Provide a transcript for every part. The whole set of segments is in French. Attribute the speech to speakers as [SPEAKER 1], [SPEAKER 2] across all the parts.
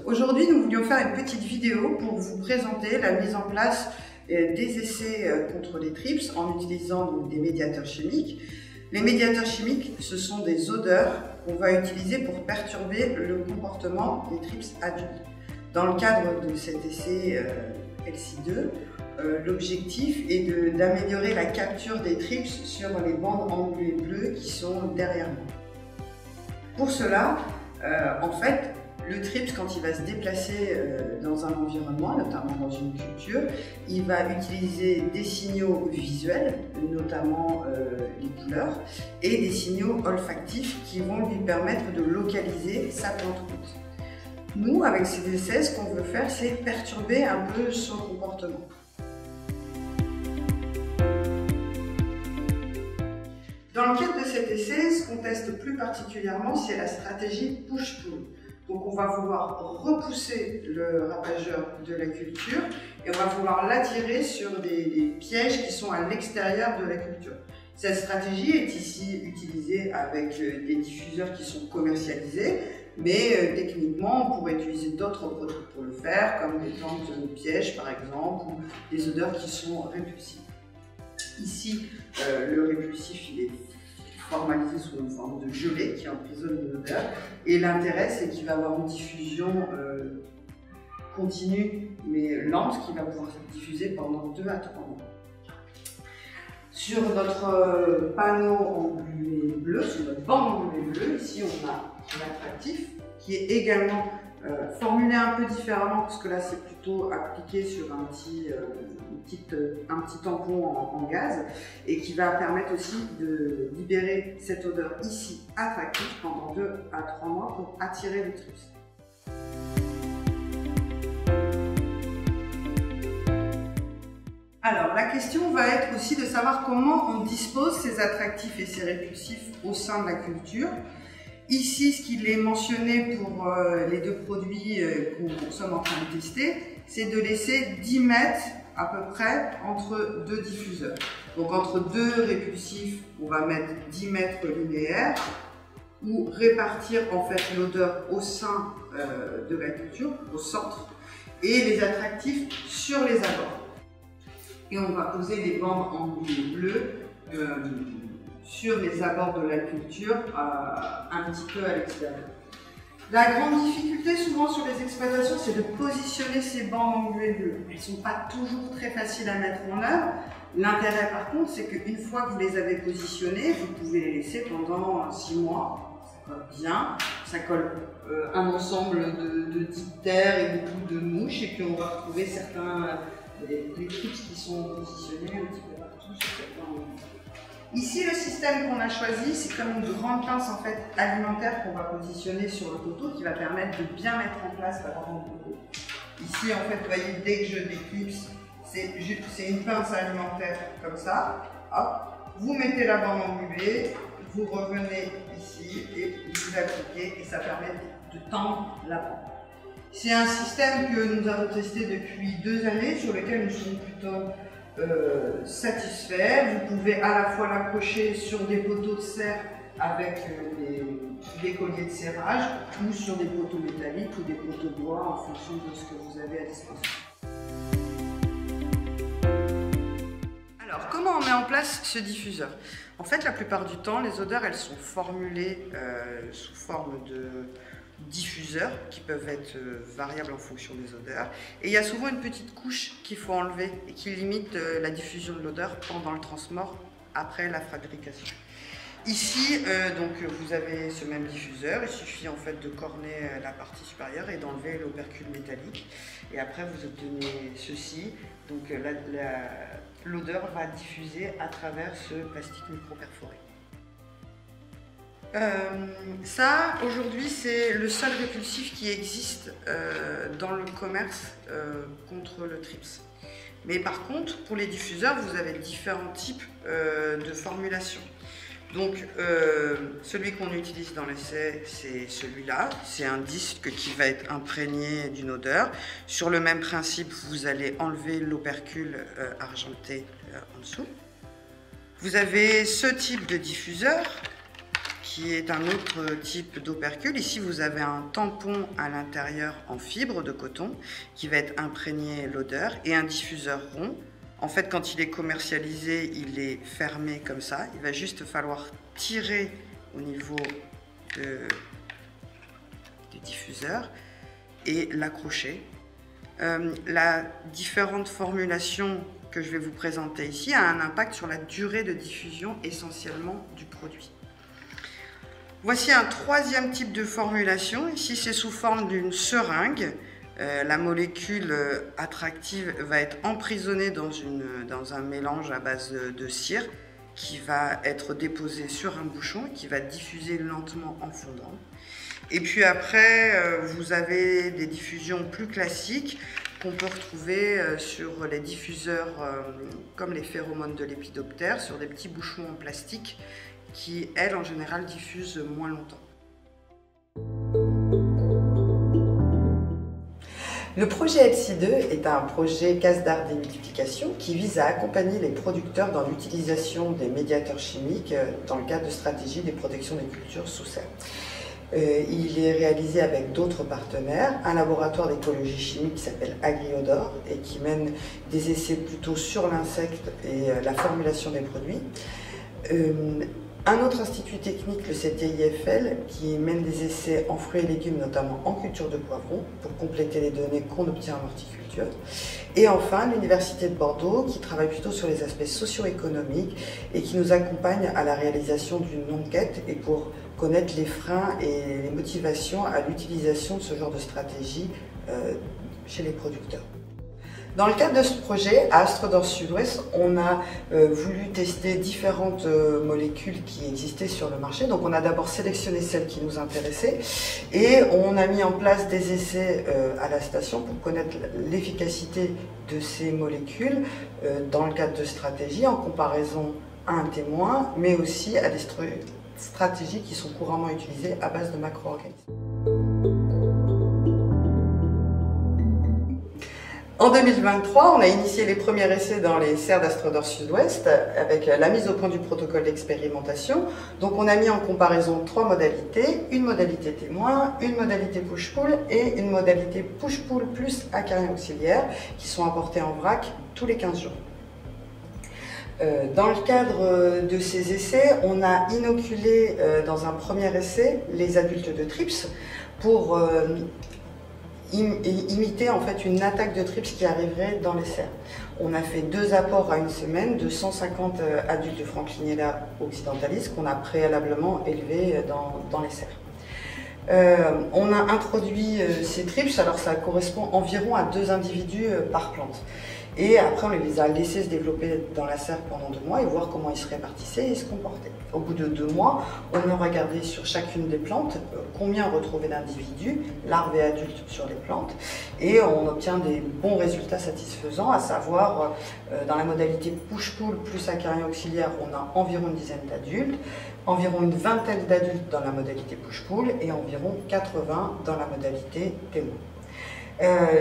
[SPEAKER 1] Aujourd'hui, nous voulions faire une petite vidéo pour vous présenter la mise en place des essais contre les TRIPS en utilisant donc des médiateurs chimiques. Les médiateurs chimiques, ce sont des odeurs qu'on va utiliser pour perturber le comportement des TRIPS adultes. Dans le cadre de cet essai LC2, l'objectif est d'améliorer la capture des TRIPS sur les bandes engluées bleues qui sont derrière nous. Pour cela, en fait, le TRIPS, quand il va se déplacer dans un environnement, notamment dans une culture, il va utiliser des signaux visuels, notamment les couleurs, et des signaux olfactifs qui vont lui permettre de localiser sa plante hôte. Nous, avec ces essais, ce qu'on veut faire, c'est perturber un peu son comportement. Dans le cadre de cet essai, ce qu'on teste plus particulièrement, c'est la stratégie push-pull. Donc on va vouloir repousser le ravageur de la culture et on va vouloir l'attirer sur des pièges qui sont à l'extérieur de la culture. Cette stratégie est ici utilisée avec des diffuseurs qui sont commercialisés, mais techniquement on pourrait utiliser d'autres produits pour le faire, comme des plantes pièges par exemple, ou des odeurs qui sont répulsives. Ici, le répulsif il est formalisé sous une forme de gelée qui emprisonne l'odeur, et l'intérêt c'est qu'il va avoir une diffusion continue mais lente qui va pouvoir se diffuser pendant 2 à 3 mois. Sur notre panneau englué bleu, sur notre bande engluée bleue, ici on a l'attractif qui est également formulé un peu différemment parce que là c'est plutôt appliqué sur un petit tampon en gaz et qui va permettre aussi de libérer cette odeur ici attractive pendant 2 à 3 mois pour attirer le TRIPS. Alors la question va être aussi de savoir comment on dispose ces attractifs et ces répulsifs au sein de la culture. Ici, ce qu'il est mentionné pour les 2 produits qu'on sommes en train de tester, c'est de laisser 10 mètres à peu près entre 2 diffuseurs. Donc entre 2 répulsifs, on va mettre 10 mètres linéaires ou répartir en fait l'odeur au sein de la culture, au centre, et les attractifs sur les abords. Et on va poser des bandes engluées bleues sur les abords de la culture, un petit peu à l'extérieur. La grande difficulté souvent sur les exploitations, c'est de positionner ces bandes engluées bleues. Elles ne sont pas toujours très faciles à mettre en œuvre. L'intérêt par contre, c'est qu'une fois que vous les avez positionnées, vous pouvez les laisser pendant 6 mois. Ça colle bien, ça colle un ensemble de diptères et beaucoup de mouches, et puis on va retrouver certains les TRIPS qui sont positionnés un petit peu partout sur cette bande. Ici, le système qu'on a choisi, c'est comme une grande pince en fait, alimentaire qu'on va positionner sur le poteau qui va permettre de bien mettre en place la bande engluée. Ici, en fait, vous voyez, dès que je déclipse, c'est une pince alimentaire comme ça. Hop, vous mettez la bande engluée, vous revenez ici et vous appliquez et ça permet de tendre la bande. C'est un système que nous avons testé depuis 2 années, sur lequel nous sommes plutôt satisfaits. Vous pouvez à la fois l'accrocher sur des poteaux de serre avec des colliers de serrage, ou sur des poteaux métalliques ou des poteaux de bois en fonction de ce que vous avez à disposition. Alors, comment on met en place ce diffuseur? En fait, la plupart du temps, les odeurs, elles sont formulées sous forme de diffuseurs qui peuvent être variables en fonction des odeurs, et il y a souvent une petite couche qu'il faut enlever et qui limite la diffusion de l'odeur pendant le transport après la fabrication. Ici, donc, vous avez ce même diffuseur, il suffit en fait de corner la partie supérieure et d'enlever l'opercule métallique, et après vous obtenez ceci, donc l'odeur va diffuser à travers ce plastique micro-perforé. Ça, aujourd'hui, c'est le seul répulsif qui existe dans le commerce contre le TRIPS. Mais par contre, pour les diffuseurs, vous avez différents types de formulations. Donc, celui qu'on utilise dans l'essai, c'est celui-là. C'est un disque qui va être imprégné d'une odeur. Sur le même principe, vous allez enlever l'opercule argenté en dessous. Vous avez ce type de diffuseur qui est un autre type d'opercule. Ici, vous avez un tampon à l'intérieur en fibre de coton qui va être imprégné l'odeur et un diffuseur rond. En fait, quand il est commercialisé, il est fermé comme ça. Il va juste falloir tirer au niveau du diffuseur et l'accrocher. La différente formulation que je vais vous présenter ici a un impact sur la durée de diffusion essentiellement du produit. Voici un troisième type de formulation. Ici, c'est sous forme d'une seringue. La molécule attractive va être emprisonnée dans un mélange à base de cire qui va être déposé sur un bouchon qui va diffuser lentement en fondant. Et puis après, vous avez des diffusions plus classiques qu'on peut retrouver sur les diffuseurs comme les phéromones de lépidoptère, sur des petits bouchons en plastique qui, elles, en général, diffusent moins longtemps.
[SPEAKER 2] Le projet EPSI2 est un projet casse-d'art démultiplication qui vise à accompagner les producteurs dans l'utilisation des médiateurs chimiques dans le cadre de stratégies de protection des cultures sous serre. Il est réalisé avec d'autres partenaires, un laboratoire d'écologie chimique qui s'appelle Agriodor et qui mène des essais plutôt sur l'insecte et la formulation des produits. Un autre institut technique, le CTIFL, qui mène des essais en fruits et légumes, notamment en culture de poivrons, pour compléter les données qu'on obtient en horticulture. Et enfin, l'Université de Bordeaux, qui travaille plutôt sur les aspects socio-économiques et qui nous accompagne à la réalisation d'une enquête et pour connaître les freins et les motivations à l'utilisation de ce genre de stratégie chez les producteurs. Dans le cadre de ce projet, à Astrodor Sud-Ouest, on a voulu tester différentes molécules qui existaient sur le marché. Donc on a d'abord sélectionné celles qui nous intéressaient et on a mis en place des essais à la station pour connaître l'efficacité de ces molécules dans le cadre de stratégies en comparaison à un témoin, mais aussi à des stratégies qui sont couramment utilisées à base de macro-organismes. En 2023, on a initié les premiers essais dans les serres d'Astrodor Sud-Ouest avec la mise au point du protocole d'expérimentation. Donc on a mis en comparaison 3 modalités, une modalité témoin, une modalité push-pull et une modalité push-pull plus acarien auxiliaire qui sont apportés en vrac tous les 15 jours. Dans le cadre de ces essais, on a inoculé dans un premier essai les adultes de trips pour imiter en fait une attaque de trips qui arriverait dans les serres. On a fait 2 apports à une semaine de 150 adultes Franklinella occidentalis qu'on a préalablement élevés dans les serres. On a introduit ces trips, alors ça correspond environ à 2 individus par plante. Et après, on les a laissés se développer dans la serre pendant 2 mois et voir comment ils se répartissaient et se comportaient. Au bout de 2 mois, on a regardé sur chacune des plantes combien on retrouvait d'individus, larves et adultes sur les plantes, et on obtient des bons résultats satisfaisants, à savoir dans la modalité push-pull plus acarien auxiliaire, on a environ une dizaine d'adultes, environ une vingtaine d'adultes dans la modalité push-pull et environ 80 dans la modalité témoin.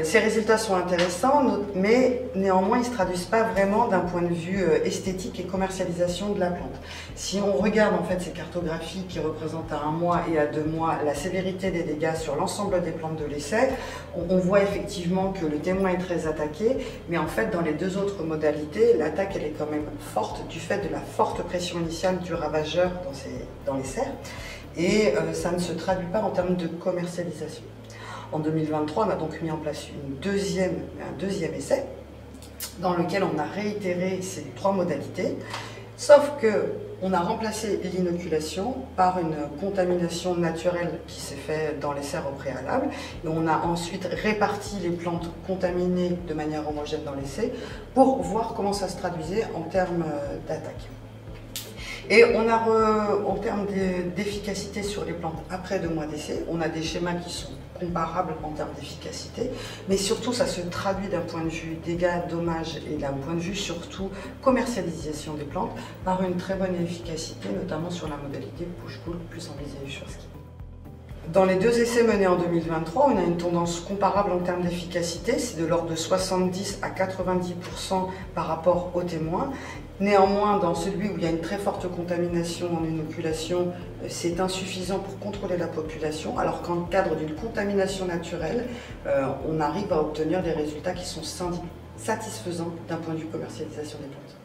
[SPEAKER 2] Ces résultats sont intéressants, mais néanmoins ils ne se traduisent pas vraiment d'un point de vue esthétique et commercialisation de la plante. Si on regarde en fait ces cartographies qui représentent à 1 mois et à 2 mois la sévérité des dégâts sur l'ensemble des plantes de l'essai, on voit effectivement que le témoin est très attaqué, mais en fait dans les 2 autres modalités, l'attaque elle est quand même forte du fait de la forte pression initiale du ravageur dans les serres, et ça ne se traduit pas en termes de commercialisation. En 2023, on a donc mis en place un deuxième essai dans lequel on a réitéré ces 3 modalités, sauf qu'on a remplacé l'inoculation par une contamination naturelle qui s'est faite dans les serres au préalable, et on a ensuite réparti les plantes contaminées de manière homogène dans l'essai pour voir comment ça se traduisait en termes d'attaque. Et on a, en termes d'efficacité sur les plantes après 2 mois d'essai, on a des schémas qui sont comparables en termes d'efficacité, mais surtout ça se traduit d'un point de vue dégâts, dommages et d'un point de vue surtout commercialisation des plantes par une très bonne efficacité, notamment sur la modalité push-pull plus en sur ski. Dans les 2 essais menés en 2023, on a une tendance comparable en termes d'efficacité, c'est de l'ordre de 70 à 90% par rapport aux témoins. Néanmoins, dans celui où il y a une très forte contamination en inoculation, c'est insuffisant pour contrôler la population, alors qu'en cadre d'une contamination naturelle, on arrive à obtenir des résultats qui sont satisfaisants d'un point de vue commercialisation des plantes.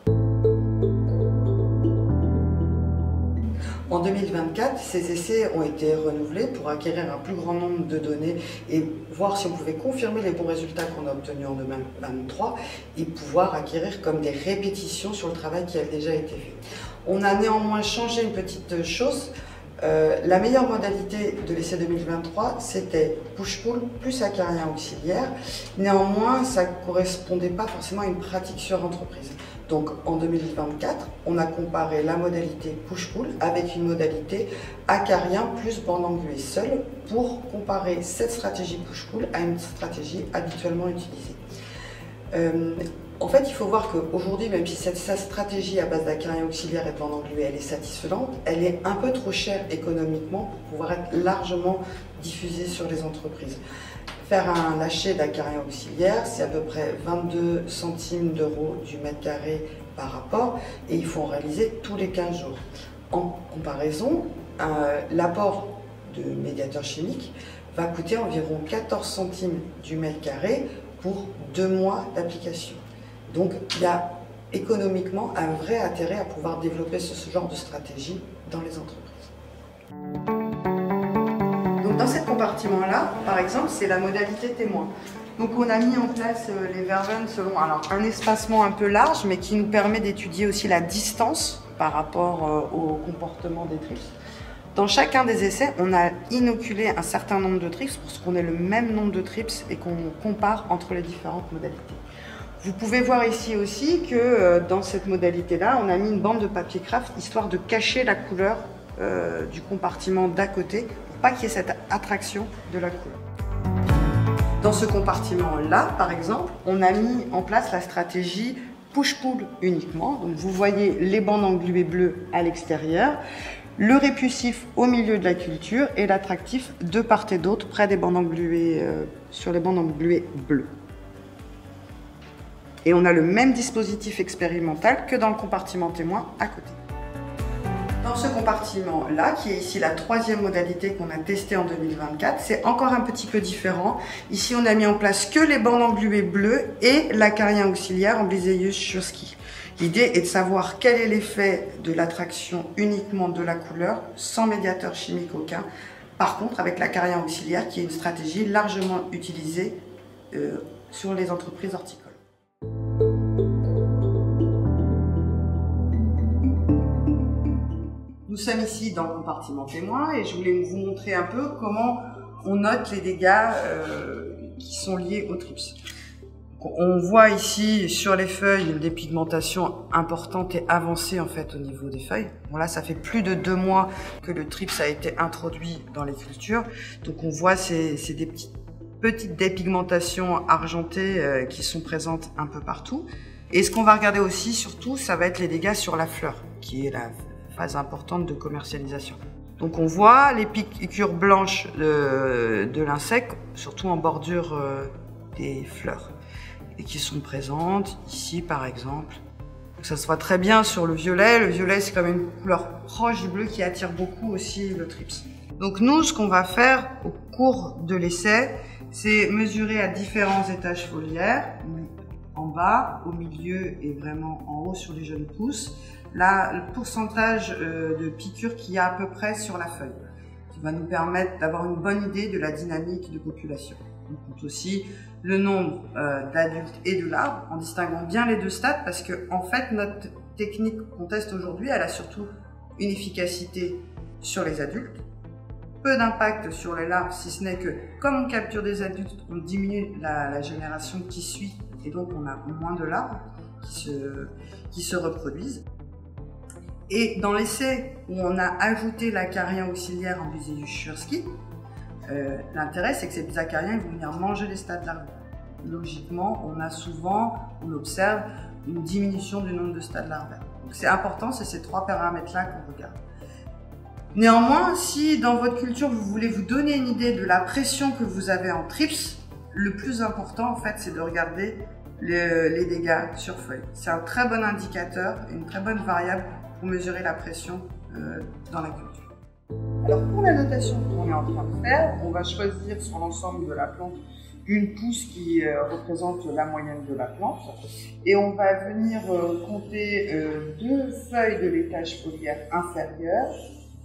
[SPEAKER 2] En 2024, ces essais ont été renouvelés pour acquérir un plus grand nombre de données et voir si on pouvait confirmer les bons résultats qu'on a obtenus en 2023 et pouvoir acquérir comme des répétitions sur le travail qui a déjà été fait. On a néanmoins changé une petite chose. La meilleure modalité de l'essai 2023, c'était push-pull plus acarien auxiliaire. Néanmoins, ça ne correspondait pas forcément à une pratique sur entreprise. Donc en 2024, on a comparé la modalité push-pull avec une modalité acarien plus bande engluée seule pour comparer cette stratégie push-pull à une stratégie habituellement utilisée. En fait, il faut voir qu'aujourd'hui, même si cette stratégie à base d'acarien auxiliaire et de bande engluée, elle est satisfaisante, elle est un peu trop chère économiquement pour pouvoir être largement diffusée sur les entreprises. Faire un lâcher d'acarien auxiliaire, c'est à peu près 22 centimes d'euros du mètre carré par rapport et il faut en réaliser tous les 15 jours. En comparaison, l'apport de médiateur chimique va coûter environ 14 centimes du mètre carré pour 2 mois d'application. Donc il y a économiquement un vrai intérêt à pouvoir développer ce genre de stratégie dans les entreprises. Donc dans ce compartiment-là, par exemple, c'est la modalité témoin. Donc on a mis en place les verveines selon un espacement un peu large, mais qui nous permet d'étudier aussi la distance par rapport au comportement des trips. Dans chacun des essais, on a inoculé un certain nombre de trips pour qu'on ait le même nombre de trips et qu'on compare entre les différentes modalités. Vous pouvez voir ici aussi que dans cette modalité-là, on a mis une bande de papier craft histoire de cacher la couleur du compartiment d'à côté pour pas qu'il y ait cette attraction de la couleur. Dans ce compartiment-là, par exemple, on a mis en place la stratégie push-pull uniquement. Donc vous voyez les bandes engluées bleues à l'extérieur, le répulsif au milieu de la culture et l'attractif de part et d'autre près des bandes engluées, sur les bandes engluées bleues. Et on a le même dispositif expérimental que dans le compartiment témoin à côté. Dans ce compartiment-là, qui est ici la 3e modalité qu'on a testée en 2024, c'est encore un petit peu différent. Ici, on a mis en place que les bandes engluées bleues et l'acarien auxiliaire en Bliseus Schursky. L'idée est de savoir quel est l'effet de l'attraction uniquement de la couleur, sans médiateur chimique aucun. Par contre, avec l'acarien auxiliaire, qui est une stratégie largement utilisée sur les entreprises horticoles. Nous sommes ici dans le compartiment témoin et je voulais vous montrer un peu comment on note les dégâts qui sont liés aux trips. On voit ici sur les feuilles des pigmentations importantes et avancées en fait au niveau des feuilles. Bon, là, ça fait plus de 2 mois que le trips a été introduit dans les cultures. Donc on voit c'est des petites dépigmentations argentées qui sont présentes un peu partout. Et ce qu'on va regarder aussi surtout, ça va être les dégâts sur la fleur, qui est la phase importante de commercialisation. Donc on voit les piqûres blanches de l'insecte, surtout en bordure des fleurs, et qui sont présentes ici par exemple. Donc ça se voit très bien sur le violet. Le violet, c'est quand même une couleur proche du bleu qui attire beaucoup aussi le trips. Donc nous, ce qu'on va faire au cours de l'essai, c'est mesurer à différents étages foliaires, en bas, au milieu et vraiment en haut sur les jeunes pousses, là, le pourcentage de piqûres qu'il y a à peu près sur la feuille, qui va nous permettre d'avoir une bonne idée de la dynamique de population. On compte aussi le nombre d'adultes et de larves, en distinguant bien les 2 stades, parce que en fait, notre technique qu'on teste aujourd'hui, elle a surtout une efficacité sur les adultes, peu d'impact sur les larves, si ce n'est que, comme on capture des adultes, on diminue la génération qui suit, et donc on a moins de larves qui se reproduisent. Et dans l'essai où on a ajouté l'acarien auxiliaire en Bliseus Schursky, l'intérêt c'est que ces acariens vont venir manger les stades larvaires. Logiquement, on observe une diminution du nombre de stades larvaires. Donc c'est important, c'est ces 3 paramètres-là qu'on regarde.
[SPEAKER 1] Néanmoins, si dans votre culture vous voulez vous donner une idée de la pression que vous avez en trips, le plus important en fait c'est de regarder les dégâts sur feuille. C'est un très bon indicateur, une très bonne variable pour mesurer la pression dans la culture. Alors pour la notation qu'on est en train de faire, on va choisir sur l'ensemble de la plante une pousse qui représente la moyenne de la plante et on va venir compter 2 feuilles de l'étage foliaire inférieur,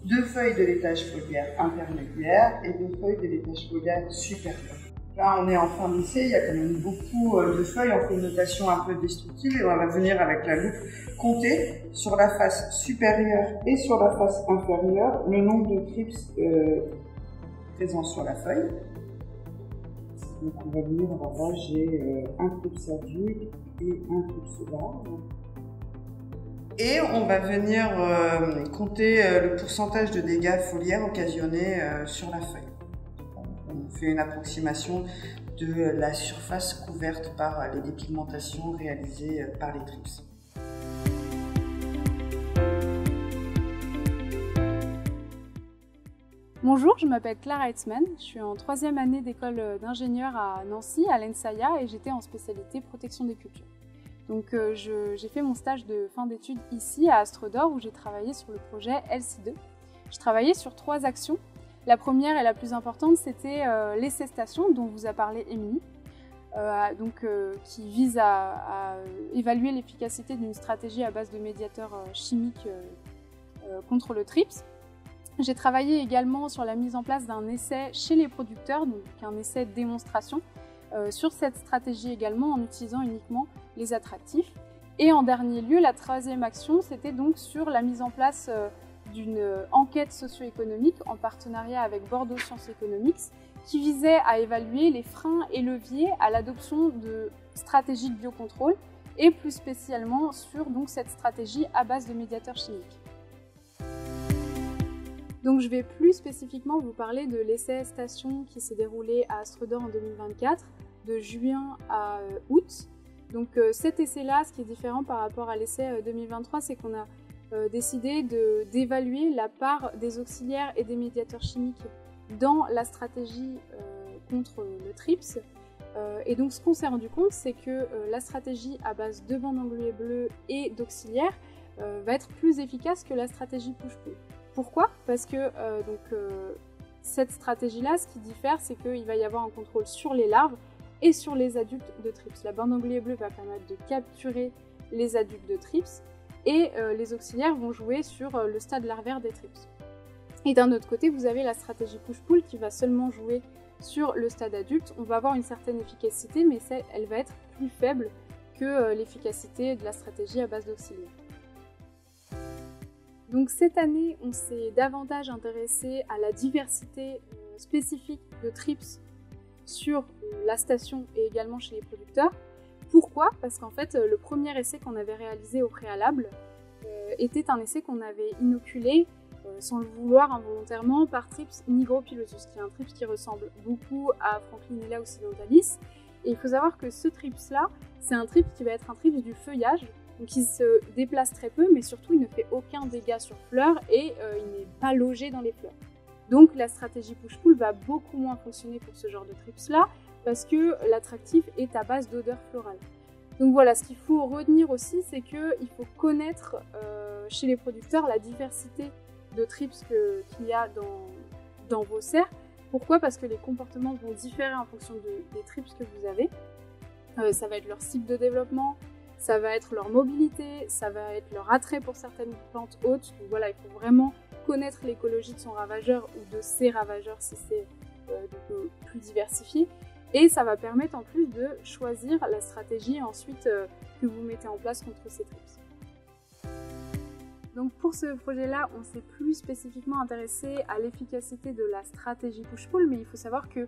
[SPEAKER 1] 2 feuilles de l'étage foliaire intermédiaire et 2 feuilles de l'étage foliaire supérieur. Là, on est en fin d'essai, il y a quand même beaucoup de feuilles, on fait une notation un peu destructive et on va venir avec la loupe compter sur la face supérieure et sur la face inférieure le nombre de trips présents sur la feuille. Donc on va venir, voilà, j'ai un trips adulte et un trips large. Et on va venir compter le pourcentage de dégâts foliaires occasionnés sur la feuille. On fait une approximation de la surface couverte par les dépigmentations réalisées par les trips.
[SPEAKER 3] Bonjour, je m'appelle Clara Heitzmann, je suis en 3e année d'école d'ingénieur à Nancy, à l'ENSAIA, et j'étais en spécialité protection des cultures. Donc j'ai fait mon stage de fin d'études ici à Astre d'Or où j'ai travaillé sur le projet LC2. Je travaillais sur 3 actions. La première et la plus importante, c'était l'essai station dont vous a parlé Émilie, qui vise à évaluer l'efficacité d'une stratégie à base de médiateurs chimiques contre le TRIPS. J'ai travaillé également sur la mise en place d'un essai chez les producteurs, donc un essai de démonstration, sur cette stratégie également en utilisant uniquement les attractifs. Et en dernier lieu, la 3e action, c'était donc sur la mise en place d'une enquête socio-économique en partenariat avec Bordeaux Sciences Economics qui visait à évaluer les freins et leviers à l'adoption de stratégies de biocontrôle et plus spécialement sur donc, cette stratégie à base de médiateurs chimiques. Donc je vais plus spécifiquement vous parler de l'essai station qui s'est déroulé à Astre d'Or en 2024, de juin à août. Donc cet essai-là, ce qui est différent par rapport à l'essai 2023, c'est qu'on a décidé d'évaluer la part des auxiliaires et des médiateurs chimiques dans la stratégie contre le TRIPS. Et donc ce qu'on s'est rendu compte, c'est que la stratégie à base de bandes engluées bleues et d'auxiliaires va être plus efficace que la stratégie push-pull. Pourquoi ? Parce que cette stratégie-là, ce qui diffère, c'est qu'il va y avoir un contrôle sur les larves et sur les adultes de TRIPS. La bande engluée bleue va permettre de capturer les adultes de TRIPS et les auxiliaires vont jouer sur le stade larvaire des TRIPS. Et d'un autre côté, vous avez la stratégie push-pull qui va seulement jouer sur le stade adulte. On va avoir une certaine efficacité, mais elle va être plus faible que l'efficacité de la stratégie à base d'auxiliaires. Donc cette année, on s'est davantage intéressé à la diversité spécifique de TRIPS sur la station et également chez les producteurs. Pourquoi ? Parce qu'en fait, le premier essai qu'on avait réalisé au préalable était un essai qu'on avait inoculé, sans le vouloir involontairement, par TRIPS nigropilosus, qui est un TRIPS qui ressemble beaucoup à Franklinella occidentalis. Et il faut savoir que ce TRIPS-là, c'est un TRIPS qui va être un TRIPS du feuillage, donc il se déplace très peu, mais surtout il ne fait aucun dégât sur fleurs et il n'est pas logé dans les fleurs. Donc la stratégie push-pull va beaucoup moins fonctionner pour ce genre de TRIPS-là, parce que l'attractif est à base d'odeur florale. Donc voilà, ce qu'il faut retenir aussi, c'est qu'il faut connaître chez les producteurs la diversité de TRIPS qu'il y a dans vos serres. Pourquoi ? Parce que les comportements vont différer en fonction des TRIPS que vous avez. Ça va être leur cycle de développement, ça va être leur mobilité, ça va être leur attrait pour certaines plantes hautes. Donc voilà, il faut vraiment connaître l'écologie de son ravageur ou de ses ravageurs si c'est plus diversifié. Et ça va permettre en plus de choisir la stratégie ensuite que vous mettez en place contre ces TRIPS. Donc pour ce projet-là, on s'est plus spécifiquement intéressé à l'efficacité de la stratégie push-pull, mais il faut savoir que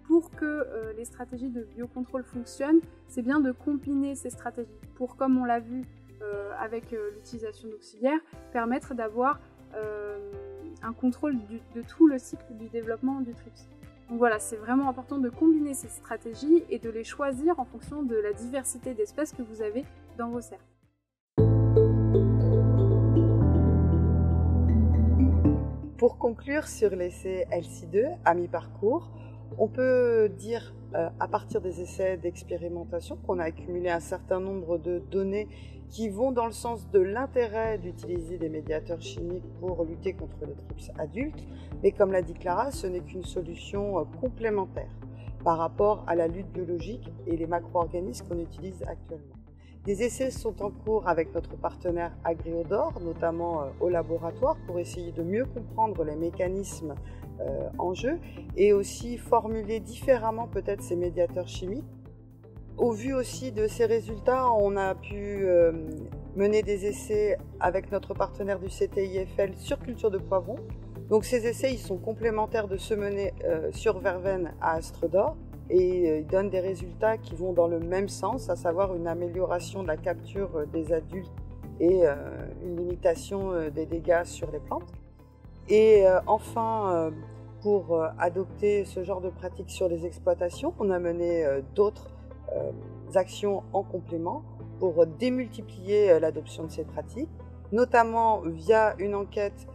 [SPEAKER 3] pour que les stratégies de biocontrôle fonctionnent, c'est bien de combiner ces stratégies pour, comme on l'a vu avec l'utilisation d'auxiliaires, permettre d'avoir un contrôle de tout le cycle du développement du TRIPS. Donc voilà, c'est vraiment important de combiner ces stratégies et de les choisir en fonction de la diversité d'espèces que vous avez dans vos serres.
[SPEAKER 2] Pour conclure sur l'essai LC2 à mi-parcours, on peut dire à partir des essais d'expérimentation qu'on a accumulé un certain nombre de données qui vont dans le sens de l'intérêt d'utiliser des médiateurs chimiques pour lutter contre le TRIPS adulte, mais comme l'a dit Clara, ce n'est qu'une solution complémentaire par rapport à la lutte biologique et les macro-organismes qu'on utilise actuellement. Des essais sont en cours avec notre partenaire Agriodor, notamment au laboratoire, pour essayer de mieux comprendre les mécanismes en jeu et aussi formuler différemment peut-être ces médiateurs chimiques. Au vu aussi de ces résultats, on a pu mener des essais avec notre partenaire du CTIFL sur culture de poivrons. Donc ces essais ils sont complémentaires de ceux menés sur verveine à Astre d'Or et ils donnent des résultats qui vont dans le même sens, à savoir une amélioration de la capture des adultes et une limitation des dégâts sur les plantes. Et enfin, pour adopter ce genre de pratique sur les exploitations, on a mené d'autres actions en complément pour démultiplier l'adoption de ces pratiques, notamment via une enquête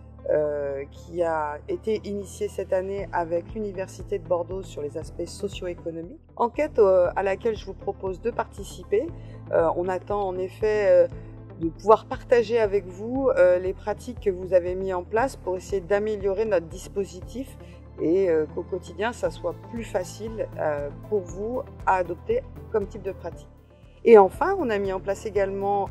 [SPEAKER 2] qui a été initiée cette année avec l'Université de Bordeaux sur les aspects socio-économiques. Enquête à laquelle je vous propose de participer. On attend en effet de pouvoir partager avec vous les pratiques que vous avez mises en place pour essayer d'améliorer notre dispositif et qu'au quotidien, ça soit plus facile pour vous à adopter comme type de pratique. Et enfin, on a mis en place également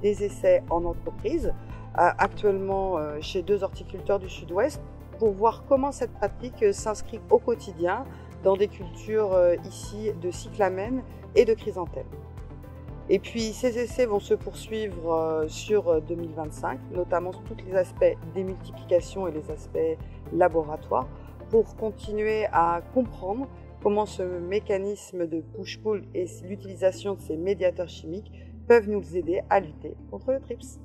[SPEAKER 2] des essais en entreprise, actuellement chez 2 horticulteurs du Sud-Ouest, pour voir comment cette pratique s'inscrit au quotidien dans des cultures ici de cyclamène et de chrysanthème. Et puis ces essais vont se poursuivre sur 2025, notamment sur tous les aspects démultiplication et les aspects laboratoires, pour continuer à comprendre comment ce mécanisme de push-pull et l'utilisation de ces médiateurs chimiques peuvent nous aider à lutter contre le TRIPS.